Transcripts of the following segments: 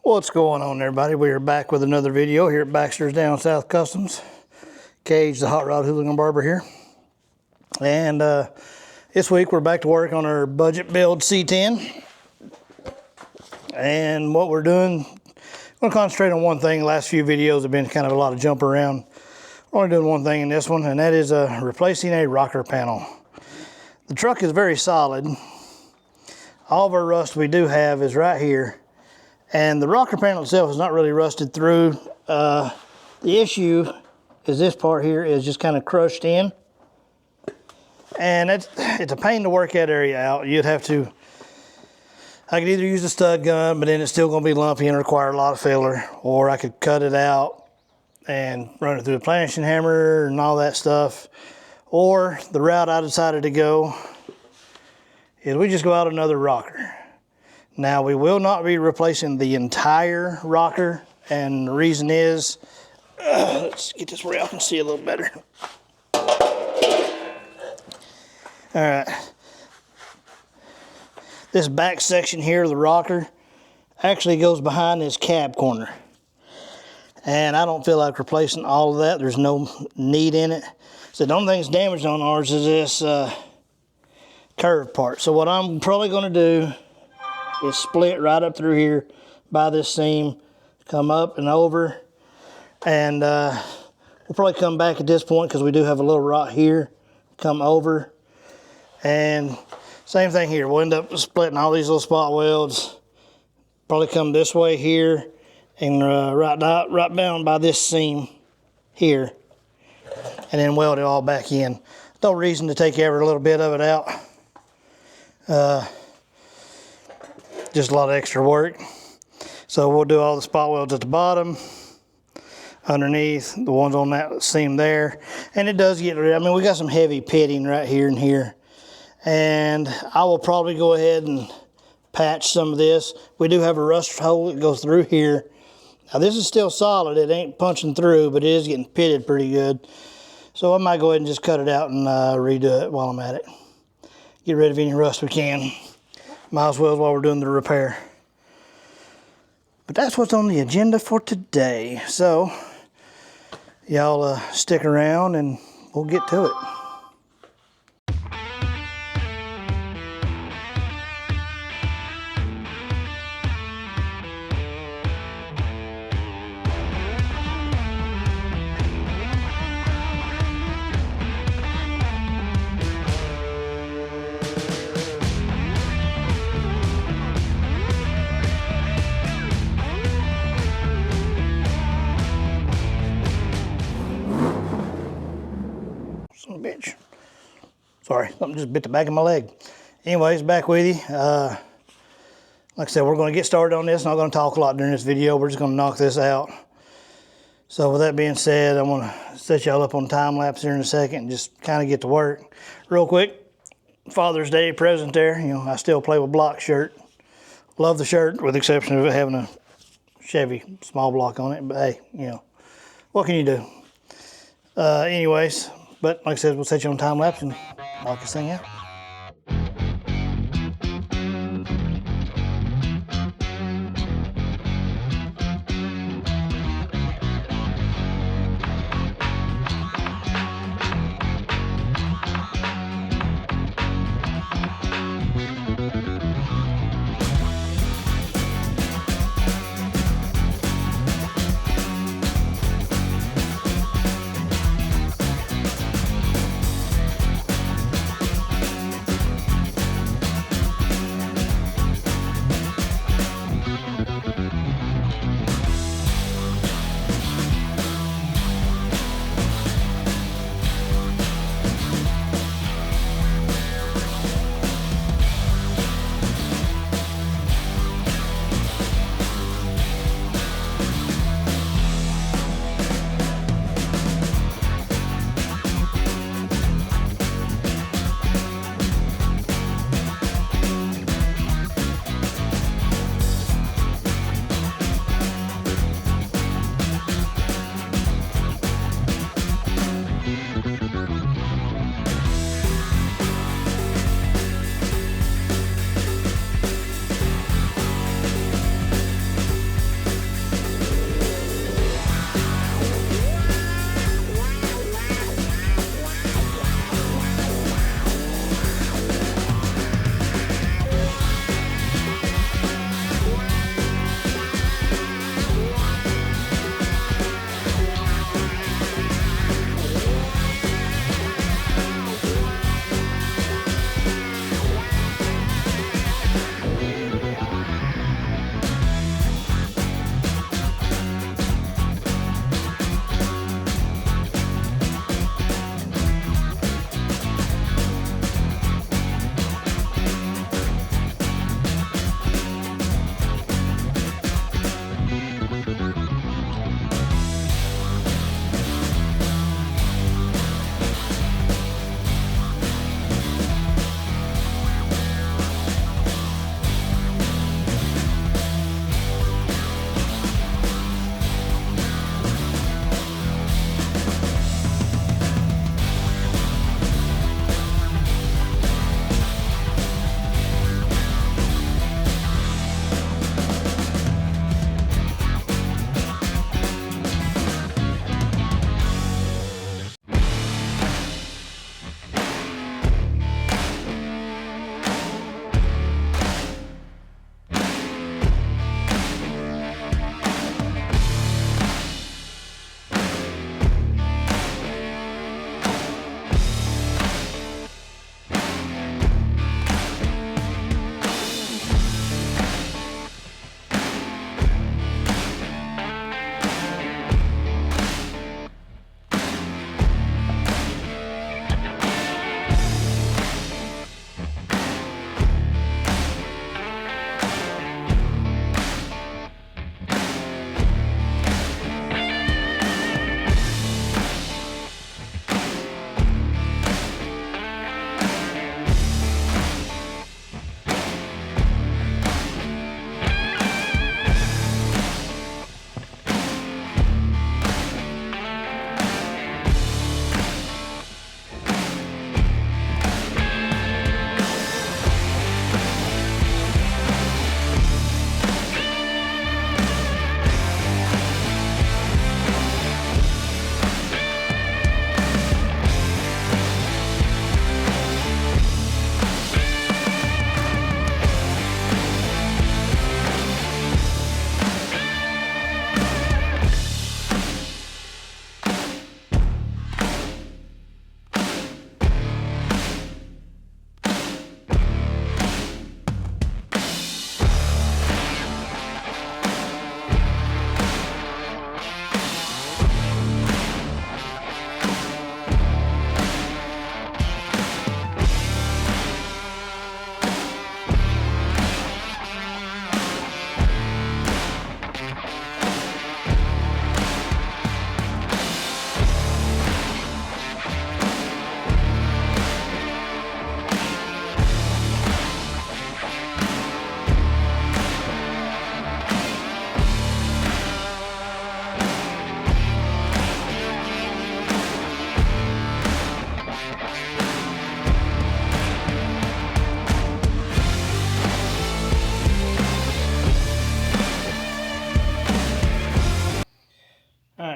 What's going on, everybody? We are back with another video here at Baxter's Down South Customs. Cage, the hot rod hooligan barber here. And this week we're back to work on our budget build C10. And what we're doing, I'm going to concentrate on one thing. The last few videos have been kind of a lot of jump around. We're only doing one thing in this one, and that is replacing a rocker panel. The truck is very solid. All of our rust we do have is right here. And the rocker panel itself is not really rusted through. The issue is this part here is just kind of crushed in. And it's a pain to work that area out. You'd have to, I could either use a stud gun, but then it's still gonna be lumpy and require a lot of filler, or I could cut it out and run it through a planishing hammer and all that stuff. Or the route I decided to go is we just go out another rocker. Now, we will not be replacing the entire rocker, and the reason is, let's get this where y'all can see a little better. All right. This back section here of the rocker actually goes behind this cab corner. And I don't feel like replacing all of that. There's no need in it. So the only thing that's damaged on ours is this curved part. So what I'm probably gonna do is split right up through here by this seam, come up and over, and we'll probably come back at this point because we do have a little rot here, come over, and same thing here. We'll end up splitting all these little spot welds, probably come this way here, and right down by this seam here, and then weld it all back in. No reason to take every little bit of it out. Just a lot of extra work. So we'll do all the spot welds at the bottom, underneath, the ones on that seam there. And it does get, I mean, we got some heavy pitting right here and here. And I will probably go ahead and patch some of this. We do have a rust hole that goes through here. Now this is still solid, it ain't punching through, but it is getting pitted pretty good. So I might go ahead and just cut it out and redo it while I'm at it. Get rid of any rust we can. Might as well while we're doing the repair. But that's what's on the agenda for today. So, y'all stick around and we'll get to it. Son of a bitch. Sorry, something just bit the back of my leg. Anyways, back with you. Like I said, we're going to get started on this. I'm not going to talk a lot during this video. We're just going to knock this out. So with that being said, I'm going to set y'all up on time lapse here in a second and just kind of get to work. Real quick, Father's Day present there. You know, I still play with block shirt. Love the shirt, with the exception of it having a Chevy small block on it. But hey, you know, what can you do? Anyways. But like I said, we'll set you on time lapse and knock this thing out.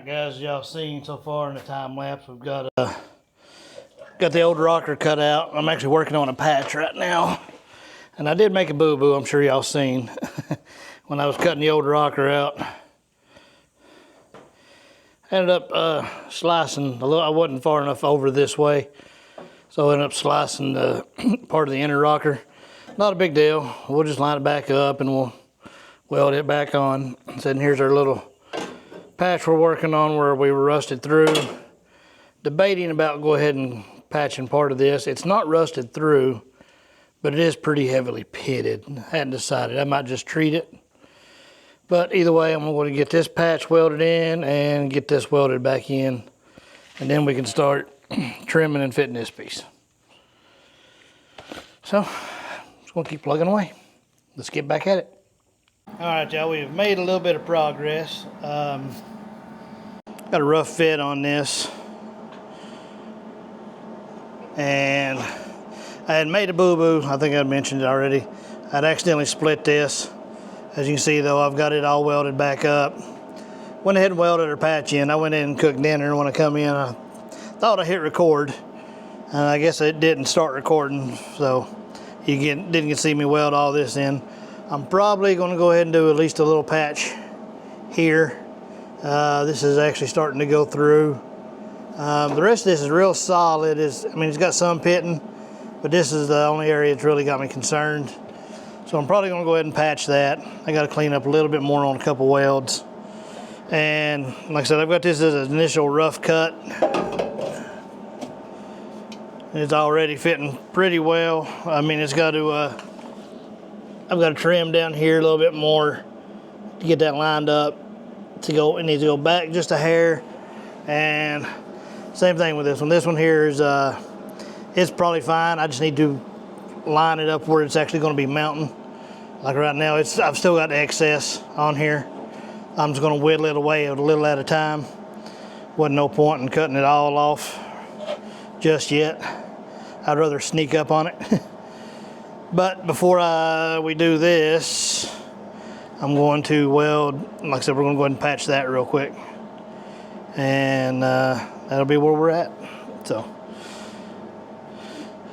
Alright guys, y'all seen so far in the time lapse, we've got the old rocker cut out. I'm actually working on a patch right now. And I did make a boo-boo, I'm sure y'all seen, when I was cutting the old rocker out. Ended up slicing a little, I wasn't far enough over this way, so I ended up slicing the part of the inner rocker. Not a big deal, we'll just line it back up and we'll weld it back on. So here's our little patch we're working on where we were rusted through. Debating about go ahead and patching part of this. It's not rusted through, but it is pretty heavily pitted. I hadn't decided, I might just treat it. But either way, I'm going to get this patch welded in and get this welded back in. And then we can start trimming and fitting this piece. So, just going to keep plugging away. Let's get back at it. All right, y'all, we've made a little bit of progress. Got a rough fit on this. And I had made a boo-boo, I think I mentioned it already. I'd accidentally split this. As you can see though, I've got it all welded back up. Went ahead and welded our patch in. I went in and cooked dinner, and when I come in, I thought I hit record. And I guess it didn't start recording, so you didn't get to see me weld all this in. I'm probably gonna go ahead and do at least a little patch here. This is actually starting to go through. The rest of this is real solid. It's got some pitting, but this is the only area that's really got me concerned. So I'm probably gonna go ahead and patch that. I gotta clean up a little bit more on a couple welds. And like I said, I've got this as an initial rough cut. It's already fitting pretty well. I mean, it's got to, I've got to trim down here a little bit more to get that lined up. It needs to go back just a hair. And same thing with this one. This one here is, it's probably fine. I just need to line it up where it's actually going to be mounting. Like right now, I've still got excess on here. I'm just going to whittle it away a little at a time. Wasn't no point in cutting it all off just yet. I'd rather sneak up on it. But before we do this, I'm going to weld, like I said, we're going to go ahead and patch that real quick. And that'll be where we're at. So,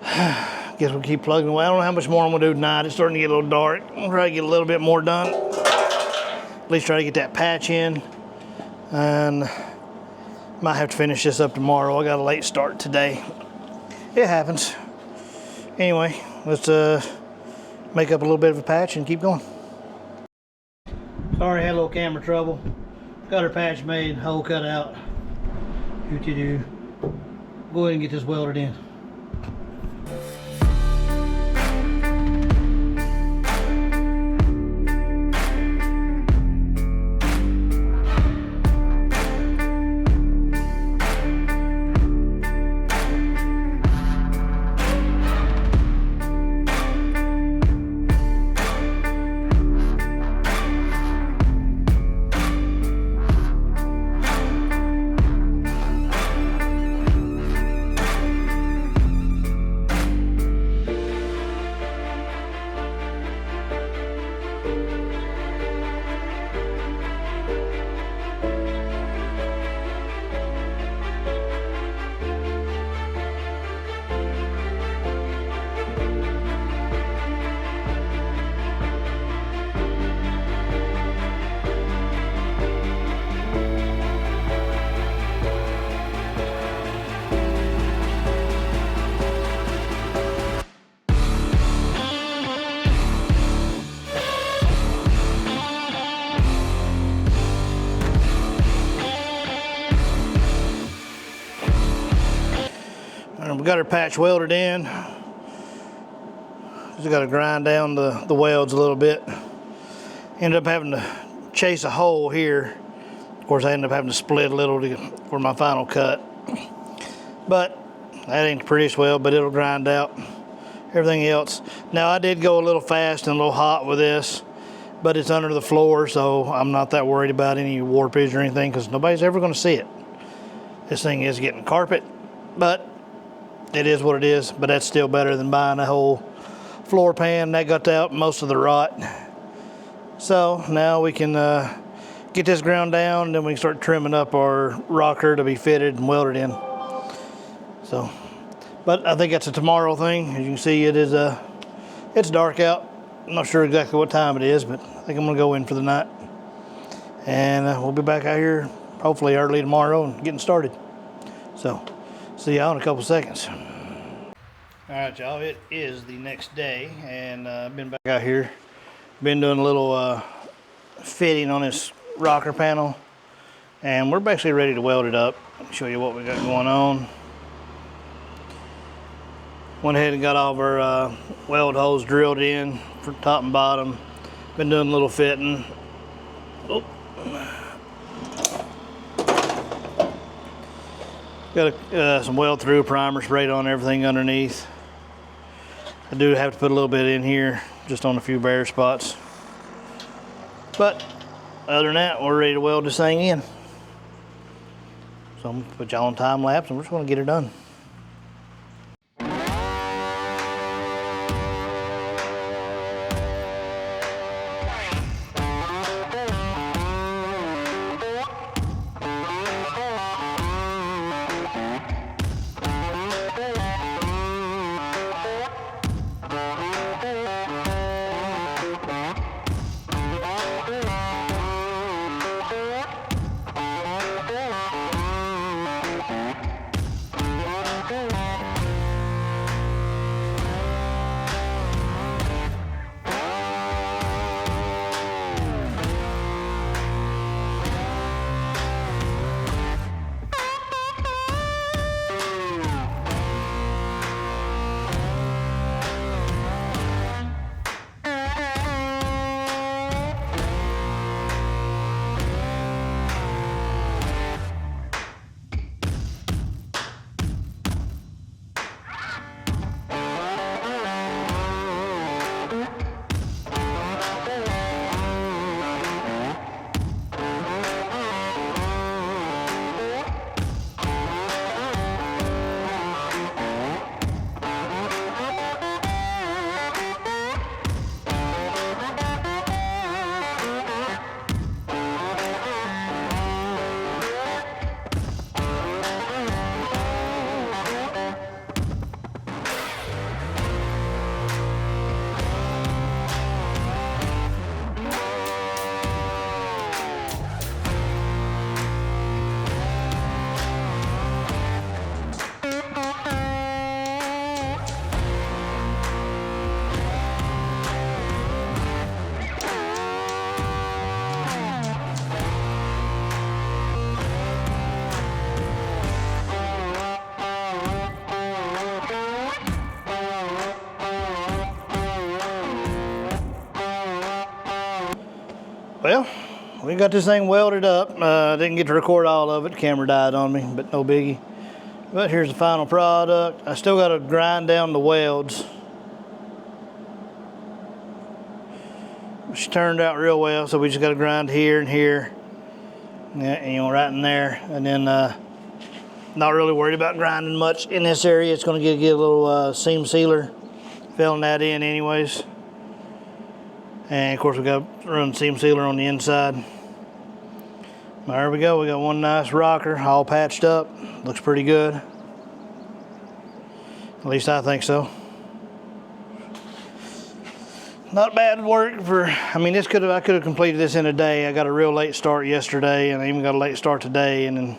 guess we'll keep plugging away. I don't know how much more I'm gonna do tonight. It's starting to get a little dark. I'm try to get a little bit more done. At least try to get that patch in. And might have to finish this up tomorrow. I got a late start today. It happens. Anyway, let's make up a little bit of a patch and keep going. Sorry, had a little camera trouble. Got our patch made, hole cut out. Go ahead and get this welded in. We got our patch welded in. Just got to grind down the welds a little bit. Ended up having to chase a hole here. Of course, I ended up having to split a little for my final cut. But that ain't the prettiest weld, but it'll grind out everything else. Now, I did go a little fast and a little hot with this, but it's under the floor, so I'm not that worried about any warpage or anything because nobody's ever going to see it. This thing is getting carpet, but it is what it is, but that's still better than buying a whole floor pan. That got out most of the rot. So now we can get this ground down, and then we can start trimming up our rocker to be fitted and welded in. So, but I think that's a tomorrow thing. As you can see, it's dark out. I'm not sure exactly what time it is, but I think I'm gonna go in for the night. And we'll be back out here hopefully early tomorrow and getting started. So, see y'all in a couple seconds. All right, y'all, it is the next day, and I've been back out here. Been doing a little fitting on this rocker panel, and we're basically ready to weld it up. I'll show you what we got going on. Went ahead and got all of our weld holes drilled in from top and bottom. Been doing a little fitting. Oh. Got some weld through primer sprayed on everything underneath. I do have to put a little bit in here just on a few bare spots. But other than that, we're ready to weld this thing in. So I'm gonna put y'all on time lapse and we're just gonna get it done. Well, we got this thing welded up. Didn't get to record all of it. The camera died on me, but no biggie. But here's the final product. I still got to grind down the welds. She turned out real well, so we just got to grind here and here. Yeah, you know, right in there. And then not really worried about grinding much in this area. It's going to get a little seam sealer, filling that in anyways. And of course we got to run seam sealer on the inside. There we go, we got one nice rocker all patched up. Looks pretty good. At least I think so. Not bad work for, I mean, I could have completed this in a day. I got a real late start yesterday, and I even got a late start today, and then,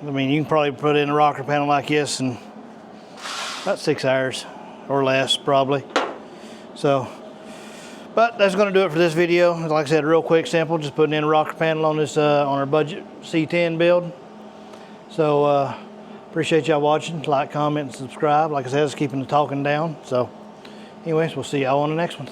I mean, you can probably put in a rocker panel like this in about 6 hours or less, probably. So, but that's going to do it for this video. Like I said, real quick, simple, just putting in a rocker panel on this on our budget C10 build. So appreciate y'all watching. Like, comment, and subscribe. Like I said, it's keeping the talking down. So anyways, we'll see y'all on the next one.